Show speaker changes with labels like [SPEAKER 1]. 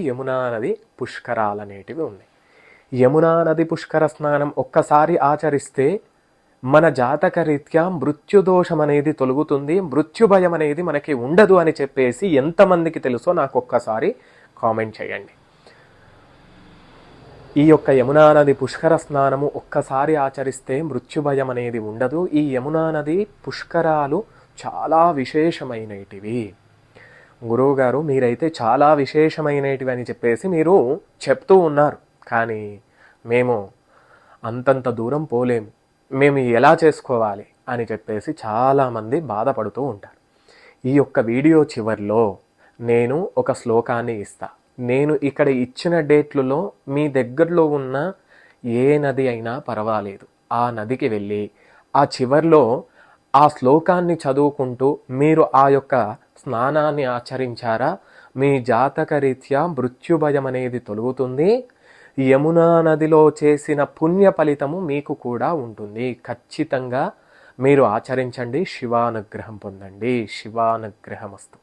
[SPEAKER 1] యమునా నది పుష్కరాలనేటివి ఉన్నాయి. యమునా నది పుష్కర స్నానం ఒక్కసారి ఆచరిస్తే మన జాతక రీత్యా మృత్యుదోషం అనేది తొలగుతుంది, మృత్యుభయం అనేది మనకి ఉండదు అని చెప్పేసి ఎంతమందికి తెలుసో నాకు ఒక్కసారి కామెంట్ చేయండి. ఈ యొక్క యమునా నది పుష్కర స్నానము ఒక్కసారి ఆచరిస్తే మృత్యుభయం అనేది ఉండదు. ఈ యమునా నది పుష్కరాలు చాలా విశేషమైనటివి. గురువుగారు మీరైతే చాలా విశేషమైనటివి అని చెప్పేసి మీరు చెప్తూ ఉన్నారు, కానీ మేము అంతంత దూరం పోలేము, మేము ఎలా చేసుకోవాలి అని చెప్పేసి చాలామంది బాధపడుతూ ఉంటారు. ఈ యొక్క వీడియో చివరిలో నేను ఒక శ్లోకాన్ని ఇస్తా. నేను ఇక్కడ ఇచ్చిన డేట్లలో మీ దగ్గరలో ఉన్న ఏ నది అయినా పర్వాలేదు, ఆ నదికి వెళ్ళి ఆ చివరిలో ఆ శ్లోకాన్ని చదువుకుంటూ మీరు ఆ యొక్క స్నానాన్ని ఆచరించారా, మీ జాతక రీత్యా మృత్యుభయం అనేది తొలగుతుంది. యమునా నదిలో చేసిన పుణ్య ఫలితము మీకు కూడా ఉంటుంది. ఖచ్చితంగా మీరు ఆచరించండి, శివానుగ్రహం పొందండి. శివానుగ్రహమస్తు.